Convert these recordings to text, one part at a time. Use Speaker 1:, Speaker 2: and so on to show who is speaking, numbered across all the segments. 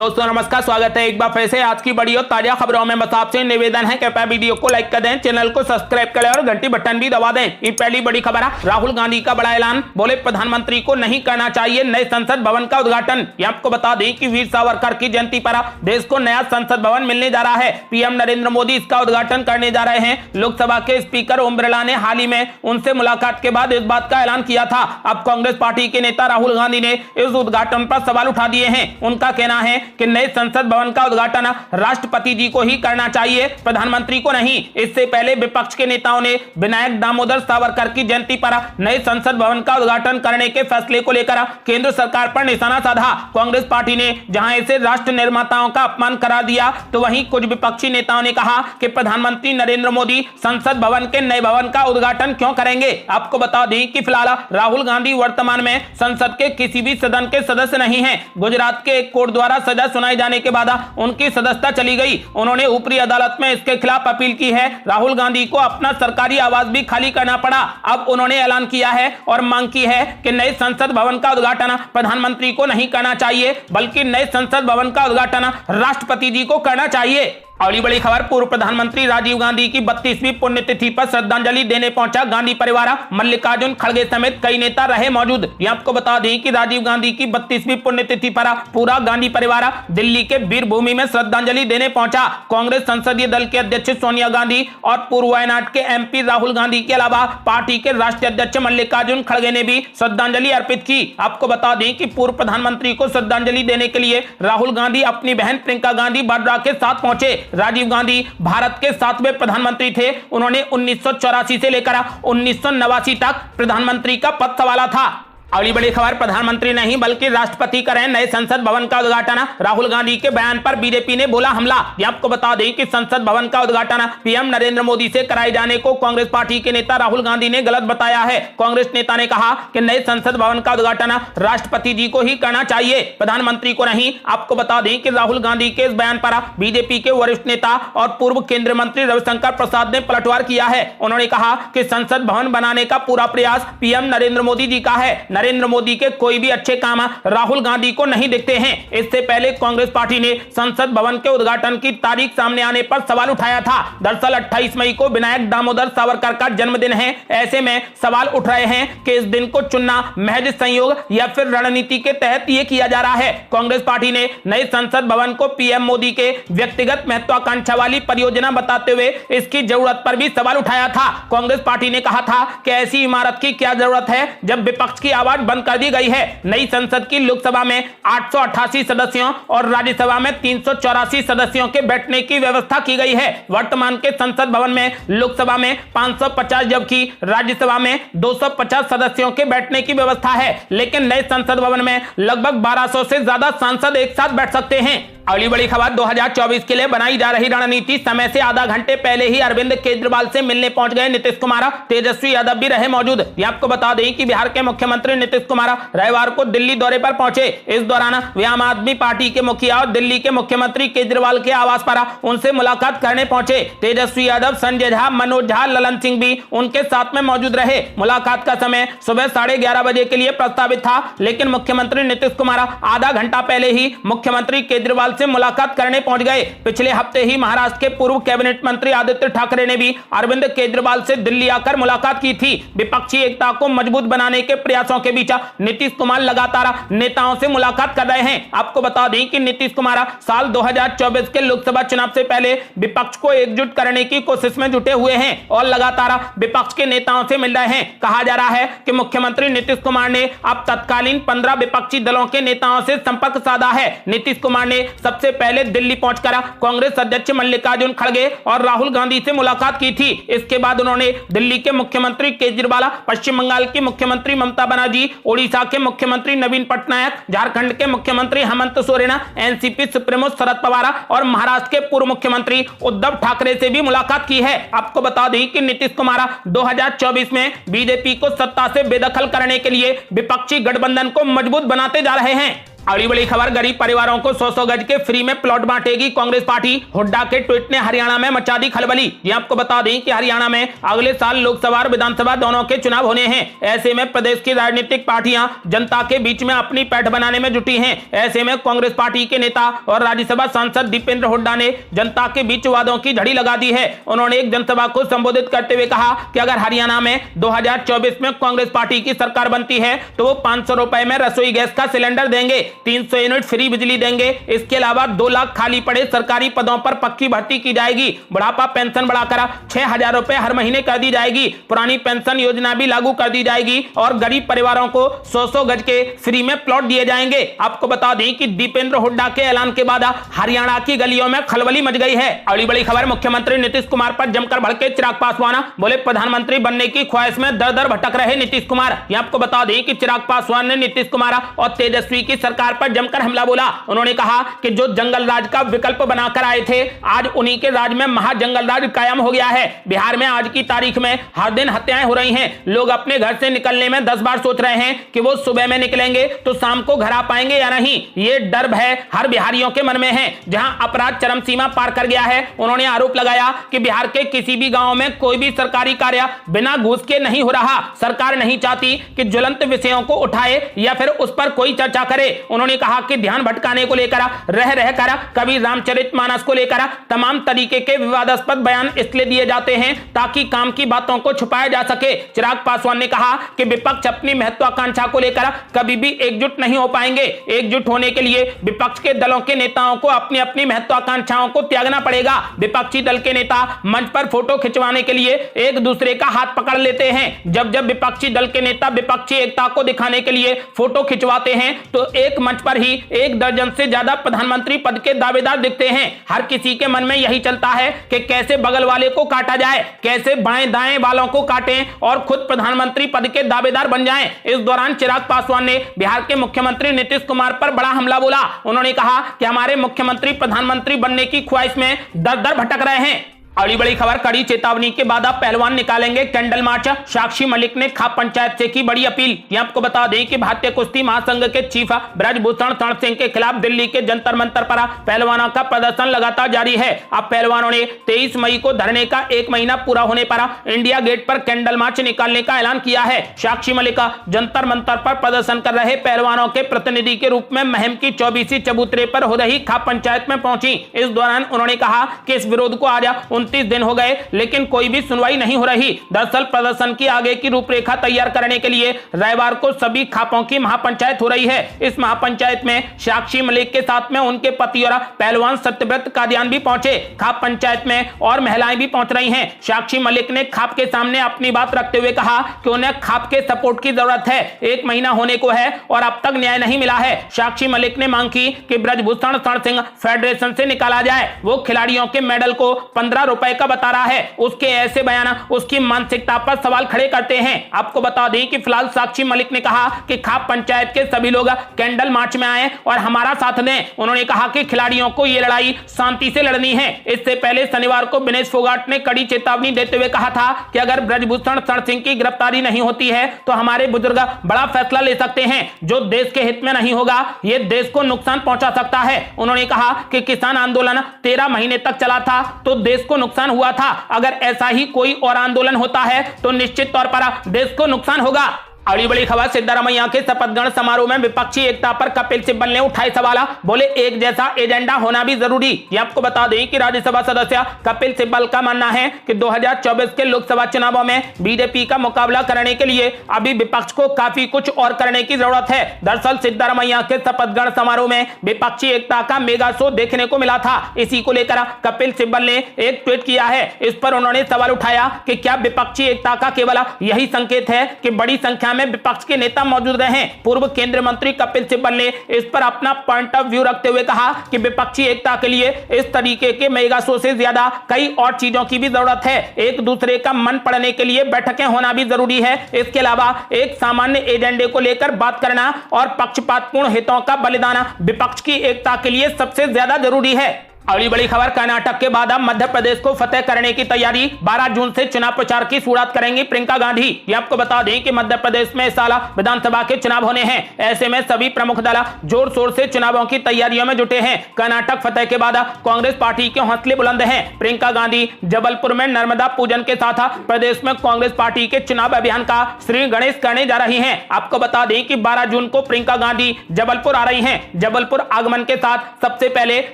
Speaker 1: दोस्तों नमस्कार, स्वागत है एक बार फिर से आज की बड़ी और ताजा खबरों में। बस आपसे निवेदन है कृपया वीडियो को लाइक कर दें, चैनल को सब्सक्राइब करें और घंटी बटन भी दबा दें। ये पहली बड़ी खबर है, राहुल गांधी का बड़ा ऐलान, बोले प्रधानमंत्री को नहीं करना चाहिए नए संसद भवन का उद्घाटन। ये आपको बता दें कि वीर सावरकर की जयंती पर देश को नया संसद भवन मिलने जा रहा है। पीएम नरेंद्र मोदी इसका उद्घाटन करने जा रहे हैं। लोकसभा के स्पीकर ओम बिरला ने हाल ही में उनसे मुलाकात के बाद इस बात का ऐलान किया था। अब कांग्रेस पार्टी के नेता राहुल गांधी ने इस उद्घाटन पर सवाल उठा दिए हैं। उनका कहना है कि नए संसद भवन का उद्घाटन राष्ट्रपति जी को ही करना चाहिए, प्रधानमंत्री को नहीं। इससे पहले विपक्ष के नेताओं ने विनायक दामोदर सावरकर की जयंती पर नए संसद भवन का उद्घाटन करने के फैसले को लेकर केंद्र सरकार पर निशाना साधा। कांग्रेस पार्टी ने जहां इसे राष्ट्र निर्माताओं का अपमान करार दिया, तो वहीं कुछ विपक्षी नेताओं ने कहा कि प्रधानमंत्री नरेंद्र मोदी संसद भवन के नए भवन का उद्घाटन क्यों करेंगे। आपको बता दें कि फिलहाल राहुल गांधी वर्तमान में संसद के किसी भी सदन के सदस्य नहीं है। गुजरात के एक कोर्ट द्वारा सजा सुनाई जाने के बाद उनकी सदस्यता चली गई। उन्होंने ऊपरी अदालत में इसके खिलाफ अपील की है। राहुल गांधी को अपना सरकारी आवास भी खाली करना पड़ा। अब उन्होंने ऐलान किया है और मांग की है कि नए संसद भवन का उद्घाटन प्रधानमंत्री को नहीं करना चाहिए, बल्कि नए संसद भवन का उद्घाटन राष्ट्रपति जी को करना चाहिए। अगली बड़ी खबर, पूर्व प्रधानमंत्री राजीव गांधी की 32वीं पुण्यतिथि पर श्रद्धांजलि देने पहुंचा गांधी परिवार। मल्लिकार्जुन खड़गे समेत कई नेता रहे मौजूद। ये आपको बता दें कि राजीव गांधी की 32वीं पुण्यतिथि पर पूरा गांधी परिवार दिल्ली के वीर भूमि में श्रद्धांजलि देने पहुंचा। कांग्रेस संसदीय दल के अध्यक्ष सोनिया गांधी और पूर्व वायनाड के एमपी राहुल गांधी के अलावा पार्टी के राष्ट्रीय अध्यक्ष मल्लिकार्जुन खड़गे ने भी श्रद्धांजलि अर्पित की। आपको बता दें कि पूर्व प्रधानमंत्री को श्रद्धांजलि देने के लिए राहुल गांधी अपनी बहन प्रियंका गांधी वाड्रा के साथ पहुंचे। राजीव गांधी भारत के 7वें प्रधानमंत्री थे। उन्होंने 1984 से लेकर 1989 तक प्रधानमंत्री का पद संभाला था। अगली बड़ी खबर, प्रधानमंत्री नहीं बल्कि राष्ट्रपति करें नए संसद भवन का उद्घाटन। राहुल गांधी के बयान पर बीजेपी ने बोला हमला। ये आपको बता दें कि संसद भवन का उद्घाटन पीएम नरेंद्र मोदी से कराए जाने को कांग्रेस पार्टी के नेता राहुल गांधी ने गलत बताया है। कांग्रेस नेता ने कहा कि नए संसद भवन का उद्घाटन राष्ट्रपति जी को ही करना चाहिए, प्रधानमंत्री को नहीं। आपको बता दें कि राहुल गांधी के इस बयान पर बीजेपी के वरिष्ठ नेता और पूर्व केंद्रीय मंत्री रविशंकर प्रसाद ने पलटवार किया है। उन्होंने कहा कि संसद भवन बनाने का पूरा प्रयास पीएम नरेंद्र मोदी जी का है। नरेंद्र मोदी के कोई भी अच्छे काम राहुल गांधी को नहीं दिखते हैं। इससे पहले कांग्रेस पार्टी ने संसद भवन के उद्घाटन की तारीख सामने आने पर सवाल उठाया था। दरअसल 28 मई को विनायक दामोदर सावरकर का जन्मदिन है। ऐसे में सवाल उठ रहे हैं कि इस दिन को चुनना महज संयोग या फिर रणनीति के तहत यह किया जा रहा है। कांग्रेस पार्टी ने नए संसद भवन को पीएम मोदी के व्यक्तिगत महत्वाकांक्षा वाली परियोजना बताते हुए इसकी जरूरत पर भी सवाल उठाया था। कांग्रेस पार्टी ने कहा था कि ऐसी इमारत की क्या जरूरत है जब विपक्ष की आवाज बंद कर दी गई है। नई संसद की लोकसभा में 888 सदस्यों और राज्यसभा में 384 सदस्यों के बैठने की व्यवस्था की गई है। वर्तमान के संसद भवन में लोकसभा में 550 जबकि राज्यसभा में 250 सदस्यों के बैठने की व्यवस्था है, लेकिन नए संसद भवन में लगभग 1200 से ज्यादा सांसद एक साथ बैठ सकते हैं। अगली बड़ी खबर, 2024 के लिए बनाई जा रही रणनीति। समय से आधा घंटे पहले ही अरविंद केजरीवाल से मिलने पहुंच गए नीतीश कुमार। तेजस्वी यादव भी रहे मौजूद। ये आपको बता दें कि बिहार के मुख्यमंत्री नीतीश कुमार रविवार को दिल्ली दौरे पर पहुंचे। इस दौरान वे आम आदमी पार्टी के मुखिया और दिल्ली के मुख्यमंत्री केजरीवाल के आवास पर उनसे मुलाकात करने पहुंचे। तेजस्वी यादव, संजय झा, मनोज झा, ललन सिंह भी उनके साथ में मौजूद रहे। मुलाकात का समय सुबह 11:30 बजे के लिए प्रस्तावित था, लेकिन मुख्यमंत्री नीतीश कुमार आधा घंटा पहले ही मुख्यमंत्री केजरीवाल से मुलाकात करने पहुंच गए। पिछले हफ्ते ही महाराष्ट्र के पूर्व कैबिनेट मंत्री आदित्य ठाकरे ने भी अरविंद केजरीवाल से दिल्ली आकर मुलाकात की थी। विपक्षी एकता को मजबूत बनाने के प्रयासों के बीच नीतीश कुमार लगातार नेताओं से मुलाकात कर रहे हैं। आपको बता दें कि नीतीश कुमार साल 2024 के लोकसभा चुनाव से पहले विपक्ष को एकजुट करने की कोशिश में जुटे हुए हैं और लगातार विपक्ष के नेताओं से मिल रहे हैं। कहा जा रहा है कि मुख्यमंत्री नीतीश कुमार ने अब तत्कालीन 15 विपक्षी दलों के नेताओं से संपर्क साधा है। नीतीश कुमार ने सबसे पहले दिल्ली पहुंचकर कांग्रेस अध्यक्ष मल्लिकार्जुन खड़गे और राहुल गांधी से मुलाकात की थी। इसके बाद उन्होंने दिल्ली के मुख्यमंत्री केजरीवाल, पश्चिम बंगाल की मुख्यमंत्री ममता बनर्जी, ओडिशा के मुख्यमंत्री नवीन पटनायक, झारखंड के मुख्यमंत्री हेमंत सोरेन, एनसीपी सुप्रीमो शरद पवार और महाराष्ट्र के पूर्व मुख्यमंत्री उद्धव ठाकरे से भी मुलाकात की है। आपको बता दें कि नीतीश कुमार 2024 में बीजेपी को सत्ता से बेदखल करने के लिए विपक्षी गठबंधन को मजबूत बनाते जा रहे हैं। अगली बड़ी खबर, गरीब परिवारों को 100-100 गज के फ्री में प्लॉट बांटेगी कांग्रेस पार्टी। हुड्डा के ट्वीट ने हरियाणा में मचा दी खलबली। ये आपको बता दें कि हरियाणा में अगले साल लोकसभा और विधानसभा दोनों के चुनाव होने हैं। ऐसे में प्रदेश की राजनीतिक पार्टियां जनता के बीच में अपनी पैठ बनाने में जुटी हैं। ऐसे में कांग्रेस पार्टी के नेता और राज्यसभा सांसद दीपेंद्र हुड्डा ने जनता के बीच वादों की झड़ी लगा दी है। उन्होंने एक जनसभा को संबोधित करते हुए कहा कि अगर हरियाणा में 2024 में कांग्रेस पार्टी की सरकार बनती है तो वो 500 रुपए में रसोई गैस का सिलेंडर देंगे, 300 यूनिट फ्री बिजली देंगे। इसके अलावा 2 लाख खाली पड़े सरकारी पदों पर पक्की भर्ती की जाएगी। बुढ़ापा पेंशन बढ़ाकर 6,000 रुपए हर महीने कर दी जाएगी। पुरानी पेंशन योजना भी लागू कर दी जाएगी और गरीब परिवारों को 100-100 गज के फ्री में प्लॉट दिए जाएंगे। आपको बता दें कि दीपेंद्र हुड्डा के ऐलान के बाद हरियाणा की गलियों में खलबली मच गई है। अगली बड़ी खबर, मुख्यमंत्री नीतीश कुमार पर जमकर भड़के चिराग पासवान। बोले प्रधानमंत्री बनने की ख्वाहिश में दर दर भटक रहे नीतीश कुमार। यह आपको बता दें कि चिराग पासवान ने नीतीश कुमार और तेजस्वी की सरकार पर जमकर हमला बोला। उन्होंने कहा कि जो जंगल राज का विकल्प बनाकर आए थे, आज उन्हीं के राज में महाजंगल राज कायम हो गया है। बिहार में आज की तारीख में हर दिन हत्याएं हो रही हैं। लोग अपने घर से निकलने में 10 बार सोच रहे हैं कि वो सुबह में निकलेंगे तो शाम को घर आ पाएंगे या नहीं। ये डर भय हर बिहारियों के मन में है। जहां अपराध चरम सीमा पार कर गया है, उन्होंने आरोप लगाया कि बिहार के किसी भी गांव में कोई भी सरकारी कार्य बिना घूस के नहीं हो रहा। सरकार नहीं चाहती कि ज्वलंत विषयों को उठाए या फिर उस पर कोई चर्चा करे। उन्होंने कहा कि ध्यान भटकाने को लेकर रह रहकर कभी रामचरितमानस को लेकर तमाम तरीके के विवादास्पद बयान इसलिए दिए जाते हैं ताकि काम की बातों को छुपाया जा सके। चिराग पासवान ने कहा कि विपक्ष अपनी महत्वाकांक्षा को लेकर कभी भी एकजुट नहीं हो पाएंगे। एकजुट होने के लिए विपक्ष के दलों के नेताओं को अपनी अपनी महत्वाकांक्षाओं को त्यागना पड़ेगा। विपक्षी दल के नेता मंच पर फोटो खिंचवाने के लिए एक दूसरे का हाथ पकड़ लेते हैं। जब विपक्षी दल के नेता विपक्षी एकता को दिखाने के लिए फोटो खिंचवाते हैं तो एक मंच पर ही 1 दर्जन से ज्यादा प्रधानमंत्री पद के दावेदार दिखते हैं। हर किसी के मन में यही चलता है कि कैसे बगल वाले को काटा जाए, कैसे बाएं दाएं वालों को काटें और खुद प्रधानमंत्री पद के दावेदार बन जाएं। इस दौरान चिराग पासवान ने बिहार के मुख्यमंत्री नीतीश कुमार पर बड़ा हमला बोला। उन्होंने कहा कि हमारे मुख्यमंत्री प्रधानमंत्री बनने की ख्वाहिश में दर दर भटक रहे हैं। अगली बड़ी खबर, कड़ी चेतावनी के बाद अब पहलवान निकालेंगे कैंडल मार्च। साक्षी मलिक ने खाप पंचायत से की बड़ी अपील। यह आपको बता दें कि भारतीय कुश्ती महासंघ के चीफ ब्रजभूषण शरण सिंह के खिलाफ दिल्ली के जंतर मंतर पर पहलवानों का प्रदर्शन लगातार जारी है। अब पहलवानों ने 23 मई को धरने का 1 महीना पूरा होने पर इंडिया गेट पर कैंडल मार्च निकालने का ऐलान किया है। साक्षी मलिक जंतर मंतर पर प्रदर्शन कर रहे पहलवानों के प्रतिनिधि के रूप में महम की 24वीं चबूतरे पर हो रही खाप पंचायत में पहुंची। इस दौरान उन्होंने कहा कि इस विरोध को आज 29 दिन हो गए लेकिन कोई भी सुनवाई नहीं हो रही। दरअसल प्रदर्शन की आगे की रूपरेखा तैयार करने के लिए रविवार को सभी खापों की महापंचायत हो रही है। इस महापंचायत में साक्षी मलिक के साथ में उनके पति और पहलवान सत्यव्रत कादियान भी पहुंचे। खाप पंचायत में और महिलाएं भी पहुंच रही हैं। साक्षी मलिक ने खाप के सामने अपनी बात रखते हुए कहा कि उन्हें खाप के सपोर्ट की जरूरत है। 1 महीना होने को है और अब तक न्याय नहीं मिला है। साक्षी मलिक ने मांग की कि ब्रजभूषण शरण सिंह फेडरेशन से निकाला जाए। वो खिलाड़ियों के मेडल को 15 रुपए का बता रहा है। उसके ऐसे बयान उसकी मानसिकता पर सवाल खड़े करते हैं। आपको बता दें कि फिलहाल साक्षी मलिक ने कहा कि खाप पंचायत के सभी लोग कैंडल मार्च में आए और हमारा साथ दें। उन्होंने कहा कि खिलाड़ियों को यह लड़ाई शांति से लड़नी है। इससे पहले शनिवार को विनेश फोगाट ने कड़ी चेतावनी देते हुए कहा था कि अगर ब्रजभूषण शरण सिंह की गिरफ्तारी नहीं होती है तो हमारे बुजुर्ग बड़ा फैसला ले सकते हैं जो देश के हित में नहीं होगा, यह देश को नुकसान पहुंचा सकता है। उन्होंने कहा कि किसान आंदोलन 13 महीने तक चला था तो देश को नुकसान हुआ था। अगर ऐसा ही कोई और आंदोलन होता है तो निश्चित तौर पर देश को नुकसान होगा। अगली बड़ी खबर, सिद्धारमैया के शपथ ग्रहण समारोह में विपक्षी एकता पर कपिल सिब्बल ने उठाए सवाल। बोले एक जैसा एजेंडा होना भी जरूरी। ये आपको बता दें कि राज्यसभा सदस्य कपिल सिब्बल का मानना है कि 2024 के लोकसभा चुनावों में बीजेपी का मुकाबला करने के लिए अभी विपक्ष को काफी कुछ और करने की जरूरत है। दरअसल सिद्धारमैया के शपथ ग्रहण समारोह में विपक्षी एकता का मेगा शो देखने को मिला था। इसी को लेकर कपिल सिब्बल ने एक ट्वीट किया है। इस पर उन्होंने सवाल उठाया कि क्या विपक्षी एकता का केवल यही संकेत है कि बड़ी संख्या में विपक्ष के नेता मौजूद रहे। पूर्व केंद्रीय मंत्री कपिल सिब्बल ने इस पर अपना पॉइंट ऑफ व्यू रखते हुए कहा कि विपक्षी एकता के लिए इस तरीके के मेगा शो से ज्यादा कई और चीजों की भी जरूरत है। एक दूसरे का मन पढ़ने के लिए बैठकें होना भी जरूरी है। इसके अलावा एक सामान्य एजेंडे को लेकर बात करना और पक्षपातपूर्ण हितों का बलिदान विपक्ष की एकता के लिए सबसे ज्यादा जरूरी है। अगली बड़ी खबर, कर्नाटक के बाद अब मध्य प्रदेश को फतेह करने की तैयारी। 12 जून से चुनाव प्रचार की शुरुआत करेंगी प्रियंका गांधी। ये आपको बता दें कि मध्य प्रदेश में इस साल विधानसभा के चुनाव होने हैं। ऐसे में सभी प्रमुख दल जोर शोर से चुनावों की तैयारियों में जुटे हैं। कर्नाटक फतेह के बाद कांग्रेस पार्टी के हौसले बुलंद हैं। प्रियंका गांधी जबलपुर में नर्मदा पूजन के साथ प्रदेश में कांग्रेस पार्टी के चुनाव अभियान का श्री गणेश करने जा रही है। आपको बता दें कि 12 जून को प्रियंका गांधी जबलपुर आ रही है। जबलपुर आगमन के साथ सबसे पहले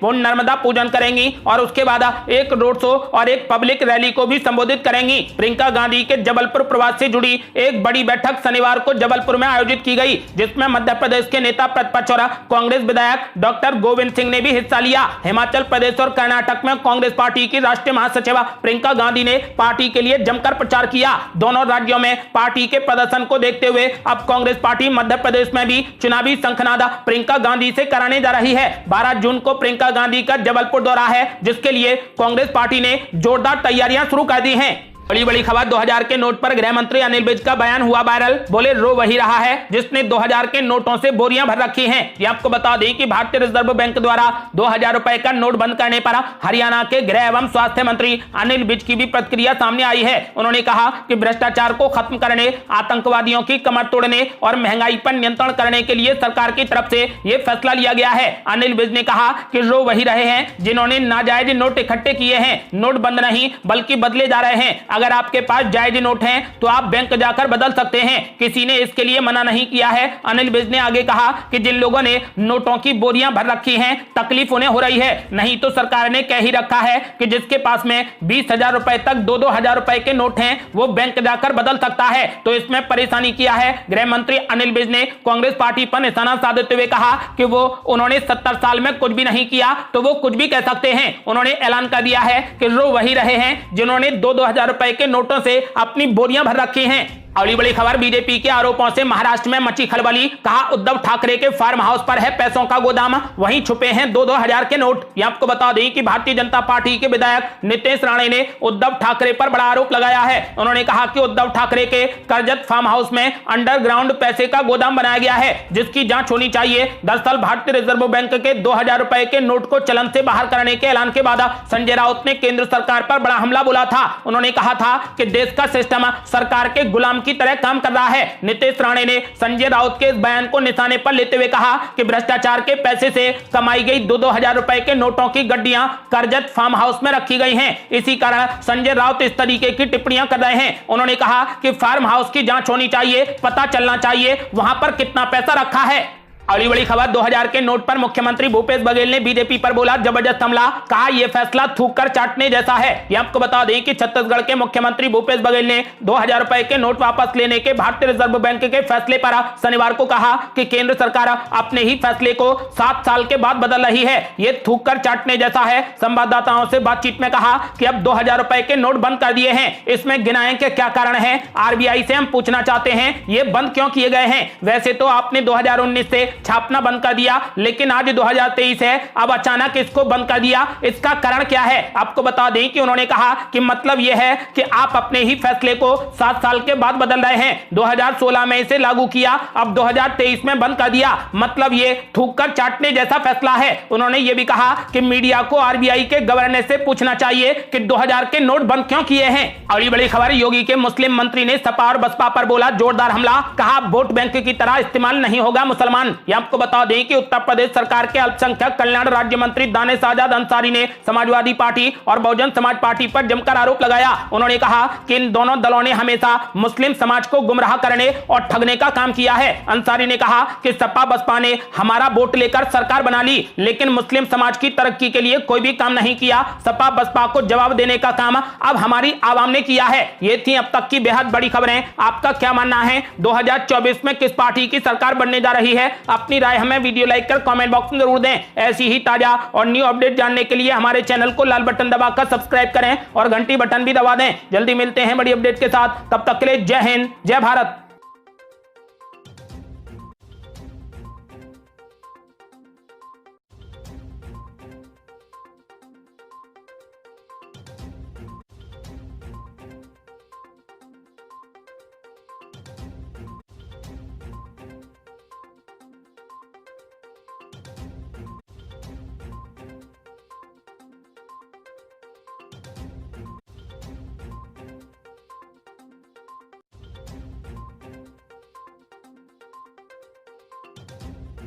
Speaker 1: वो नर्मदा पूजन करेंगी और उसके बाद एक रोड शो और एक पब्लिक रैली को भी संबोधित करेंगी। प्रियंका गांधी के जबलपुर प्रवास से जुड़ी एक बड़ी बैठक शनिवार को जबलपुर में आयोजित की गई, जिसमें मध्य प्रदेश के नेता प्रतिपक्ष और कांग्रेस विधायक डॉक्टर गोविंद सिंह ने भी हिस्सा लिया। हिमाचल प्रदेश और कर्नाटक में कांग्रेस पार्टी की राष्ट्रीय महासचिव प्रियंका गांधी ने पार्टी के लिए जमकर प्रचार किया। दोनों राज्यों में पार्टी के प्रदर्शन को देखते हुए अब कांग्रेस पार्टी मध्य प्रदेश में भी चुनावी शंखनाद प्रियंका गांधी से कराने जा रही है। 12 जून को प्रियंका गांधी का जबलपुर दौरा है, जिसके लिए कांग्रेस पार्टी ने जोरदार तैयारियां शुरू कर दी हैं। बड़ी खबर, 2000 के नोट पर गृह मंत्री अनिल विज का बयान हुआ वायरल। बोले रो वही रहा है जिसने 2000 के नोटों से बोरियां भर रखी हैं। ये आपको बता दें कि भारतीय रिजर्व बैंक द्वारा 2000 रुपए का नोट बंद करने पर हरियाणा के गृह एवं स्वास्थ्य मंत्री अनिल विज की भी प्रतिक्रिया सामने आई है। उन्होंने कहा कि भ्रष्टाचार को खत्म करने, आतंकवादियों की कमर तोड़ने और महंगाई पर नियंत्रण करने के लिए सरकार की तरफ से यह फैसला लिया गया है। अनिल विज ने कहा कि रो वही रहे हैं जिन्होंने नाजायज नोट इकट्ठे किए हैं। नोट बंद नहीं बल्कि बदले जा रहे हैं। अगर आपके पास जायज नोट हैं तो आप बैंक जाकर बदल सकते हैं, किसी ने इसके लिए मना नहीं किया है। अनिल विज ने आगे कहा कि जिन लोगों ने नोटों की बोरियां भर रखी हैं, तकलीफ उन्हें हो रही है। नहीं तो सरकार ने कह ही रखा है कि जिसके पास में 20,000 रुपए तक 2-2 हजार रुपए के नोट हैं वो बैंक जाकर बदल सकता है, तो इसमें परेशानी किया है। गृह मंत्री अनिल विज ने कांग्रेस पार्टी पर निशाना साधते हुए कहा कि उन्होंने 70 साल में कुछ भी नहीं किया तो वो कुछ भी कह सकते हैं। उन्होंने ऐलान कर दिया है कि रो वही रहे हैं जिन्होंने 2-2 हजार रुपए के नोटों से अपनी बोरियां भर रखी हैं। अगली बड़ी खबर, बीजेपी के आरोपों से महाराष्ट्र में मची खलबली। कहा उद्धव ठाकरे के फार्म हाउस पर है पैसों का गोदाम, वहीं छुपे हैं 2-2 हजार के नोट। ये आपको बता दें कि भारतीय जनता पार्टी के विधायक नितेश राणे ने उद्धव ठाकरे पर बड़ा आरोप लगाया है। उन्होंने कहा कि उद्धव ठाकरे के कर्जत फार्म हाउस में अंडरग्राउंड पैसे का गोदाम बनाया गया है, जिसकी जांच होनी चाहिए। दरअसल भारतीय रिजर्व बैंक के 2000 रुपए के नोट को चलन से बाहर करने के ऐलान के बाद संजय राउत ने केंद्र सरकार पर बड़ा हमला बोला था। उन्होंने कहा था कि देश का सिस्टम सरकार के गुलाम की तरह काम कर रहा है। नितेश राणे ने संजय राउत के इस बयान को निशाने पर लेते हुए कहा कि भ्रष्टाचार के पैसे से कमाई गई 2-2 हजार रुपए के नोटों की गड्डियां कर्जत फार्म हाउस में रखी गई हैं। इसी कारण संजय राउत इस तरीके की टिप्पणियां कर रहे हैं। उन्होंने कहा कि फार्म हाउस की जांच होनी चाहिए, पता चलना चाहिए वहां पर कितना पैसा रखा है। अगली बड़ी खबर, 2000 के नोट पर मुख्यमंत्री भूपेश बघेल ने बीजेपी पर बोला जबरदस्त हमला। कहा यह फैसला थूक कर चाटने जैसा है। यह आपको बता दें कि छत्तीसगढ़ के मुख्यमंत्री भूपेश बघेल ने 2000 रुपए के नोट वापस लेने के भारतीय रिजर्व बैंक के फैसले पर शनिवार को कहा कि केंद्र सरकार अपने ही फैसले को 7 साल के बाद बदल रही है। यह थूक कर चाटने जैसा है। संवाददाताओं से बातचीत में कहा कि अब 2000 रुपए के नोट बंद कर दिए हैं, इसमें गिनाएं कि क्या कारण है। आरबीआई से हम पूछना चाहते हैं ये बंद क्यों किए गए हैं। वैसे तो आपने 2019 से छापना बंद कर दिया, लेकिन आज 2023 है, अब अचानक इसको बंद कर दिया, इसका कारण क्या है। आपको बता दें कि उन्होंने कहा कि मतलब यह है कि आप अपने ही फैसले को 7 साल के बाद बदल रहे हैं। 2016 में इसे लागू किया, अब 2023 में बंद कर दिया, मतलब ये थूक कर चाटने जैसा फैसला है। उन्होंने यह भी कहा कि मीडिया को आरबीआई के गवर्नर से पूछना चाहिए कि 2000 के नोट बंद क्यों किए हैं। अगली बड़ी खबर, योगी के मुस्लिम मंत्री ने सपा और बसपा पर बोला जोरदार हमला। कहा वोट बैंक की तरह इस्तेमाल नहीं होगा मुसलमान। यह आपको बता दें कि उत्तर प्रदेश सरकार के अल्पसंख्यक कल्याण राज्य मंत्री दानिश आजाद अंसारी ने समाजवादी पार्टी और बहुजन समाज पार्टी पर जमकर आरोप लगाया। उन्होंने कहा कि इन दोनों दलों ने हमेशा मुस्लिम समाज को गुमराह करने और ठगने का काम किया है। अंसारी ने कहा कि सपा बसपा ने हमारा वोट लेकर सरकार बना ली, लेकिन मुस्लिम समाज की तरक्की के लिए कोई भी काम नहीं किया। सपा बसपा को जवाब देने का काम अब हमारी आवाम ने किया है। ये थी अब तक की बेहद बड़ी खबरें। आपका क्या मानना है, 2024 में किस पार्टी की सरकार बनने जा रही है? अपनी राय हमें वीडियो लाइक कर कमेंट बॉक्स में जरूर दें। ऐसी ही ताजा और न्यू अपडेट जानने के लिए हमारे चैनल को लाल बटन दबाकर सब्सक्राइब करें और घंटी बटन भी दबा दें। जल्दी मिलते हैं बड़ी अपडेट के साथ, तब तक के लिए जय हिंद जय भारत।